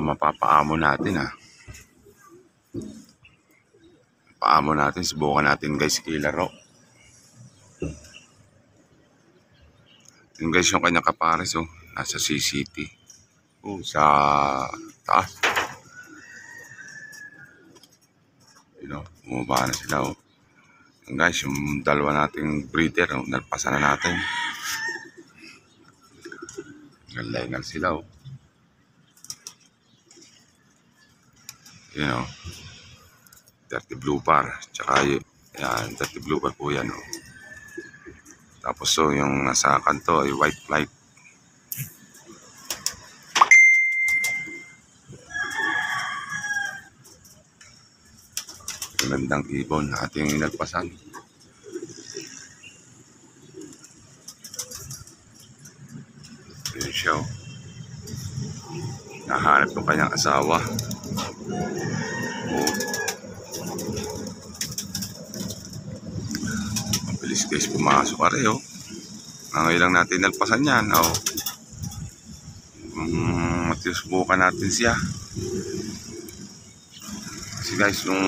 mapapaamo natin ha. Paamo natin, subukan natin guys ilaro. Yung guys yung kanyang kapares oh, nasa CCT. Oh, sa taas. You know, bumaba na sila oh. Yung guys, yung dalawa nating breeder oh, nalpasan na natin. Nalaingal sila oh. You know, dirty blue bar. Tsaka yan, dirty blue bar po yan oh. Tapos so, yung nasa kanto ay white flight. Magandang ibon ating inagpasan. Yun siya oh. Nahanap ng kanyang asawa. Oh. Mabilis guys pumasok are oh. Ngayon lang natin nalpasan yan oh. Subukan natin siya. Kasi guys nung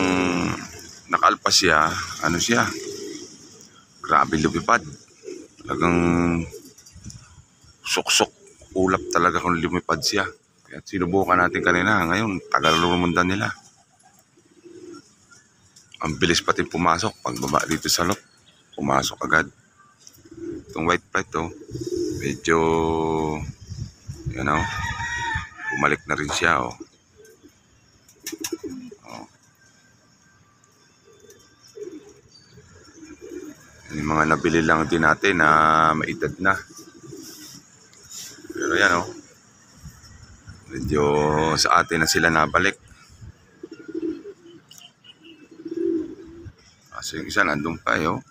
nakalpas siya, ano siya, grabe lumipad. Talagang suksok ulap talaga kung lumipad siya. Kaya sinubukan natin kanina. Ngayon tagal lumundan nila. Ang bilis pati pumasok. Pagbaba dito sa loob, pumasok agad. Itong white flight oh, medyo you know, bumalik na rin siya oh. Oh. Yung mga nabili lang din natin na maedad na. Pero yan oh, medyo sa atin na sila nabalik. Kasi yung isa nandun pa oh.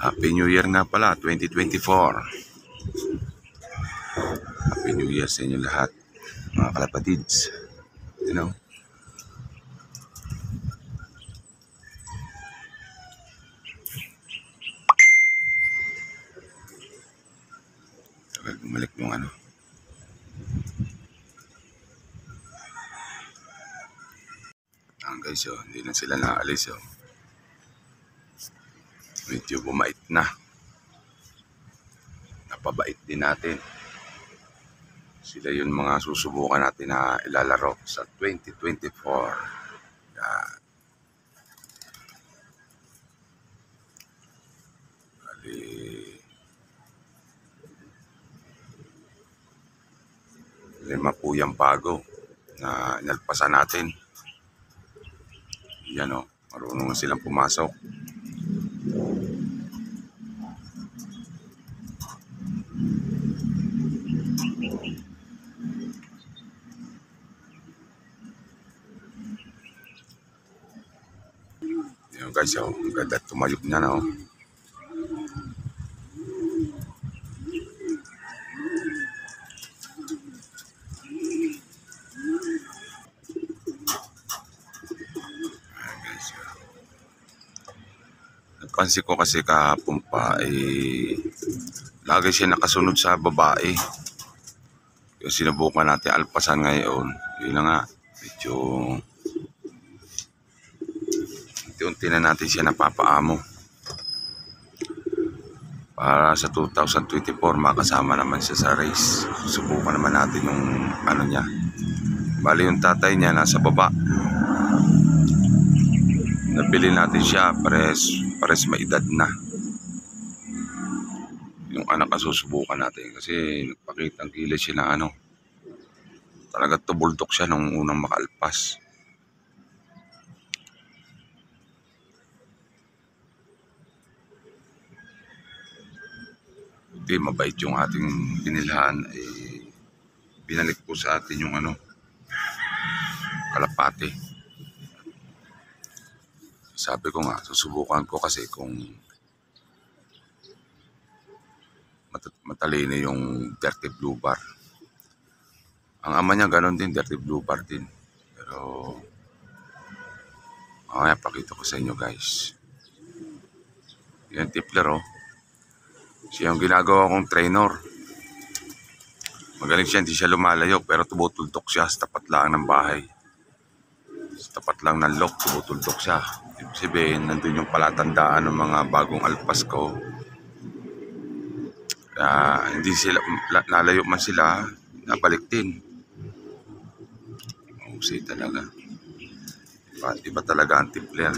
Happy New Year nga pala, 2024. Happy New Year sa inyo lahat, mga kalapatids. You know? Bumalik yung ano. Guys, oh, hindi na sila naalis oh. Medyo bumait na. Napabait din natin. Sila yung mga susubukan natin na ilalaro sa 2024. Yan. Bali, lima po yung bago na inalpasan natin. Yan o, marunong silang pumasok. Yan guys, oh, ang ganda tumayog niya na oh. Napansin ko kasi kahapon pa lagi siya nakasunod sa babae. Yung sinubukan natin alpasan ngayon, yun na nga, medyo unti-unti na natin siya napapaamo. Para sa 2024 makasama naman siya sa race. Subukan naman natin yung ano niya. Bali yung tatay niya nasa baba. Nabili natin siya, pares maedad na. Yung anak susubukan natin kasi nagpakita ang kilis siya na ano. Talaga tubuldok siya nung unang makalpas. Hindi, mabait yung ating binilhan. Binalik po sa atin yung ano, kalapate. Sabi ko nga, susubukan ko kasi kung matalino yung dirty blue bar. Ang ama niya ganon din, dirty blue bar din. Pero Mamaya pakita ko sa inyo guys. Yan tipler oh. Siya yung ginagawa kong trainer. Magaling siya, hindi siya lumalayo pero tumutultok siya sa tapat lang ng bahay. Sa tapat lang ng lock, tumutultok siya. Ibig sabihin, nandun yung palatandaan ng mga bagong alpas ko. Kaya hindi sila, lalayo man sila, nabalik din. Mahusay talaga. Iba talaga ang tipler.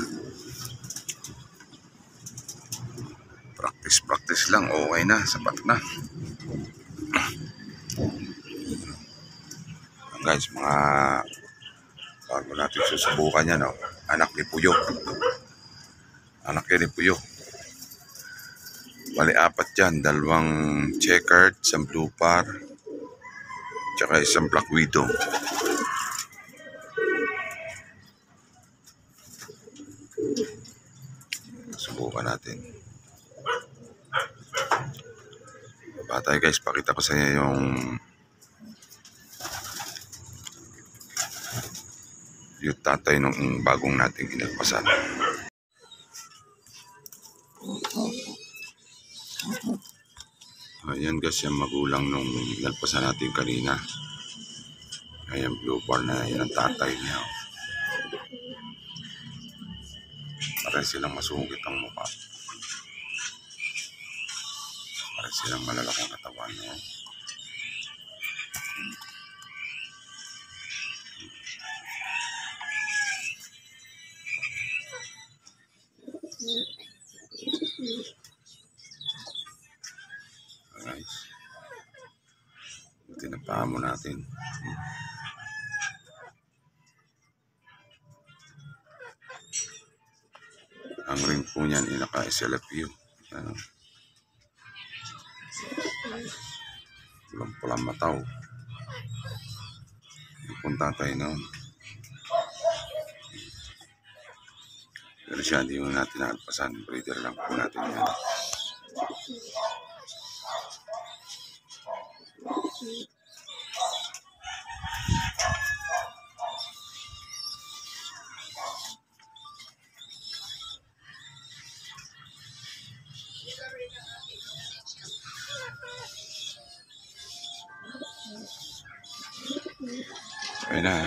Practice lang, okay na, sapat na. Guys, mga bago natin susubukan yan, oh. Anak ni Puyo. Anak yan ni Puyo. Bali, 4 dyan. 2 checkered, 1 blue par, tsaka 1 black widow. Subukan natin. Baba tayo guys, pakita ko sa inyo yung tatay nung bagong nating inalpasan. Ayan guys, yung magulang nung inalpasan natin kanina. Ayan, blue bar na yun ang tatay niya. Parang silang masungit ang mukha. Parang silang malalakang katawan. No? Alright. Tinapaan mo natin. Ang ring po niyan ay naka-SLFU. Ano? Pulang-pulang mataw. Punta tayo noon. Pero siya, hindi mo natin nakalpasan. Breeder lang po natin yan. Ayun na.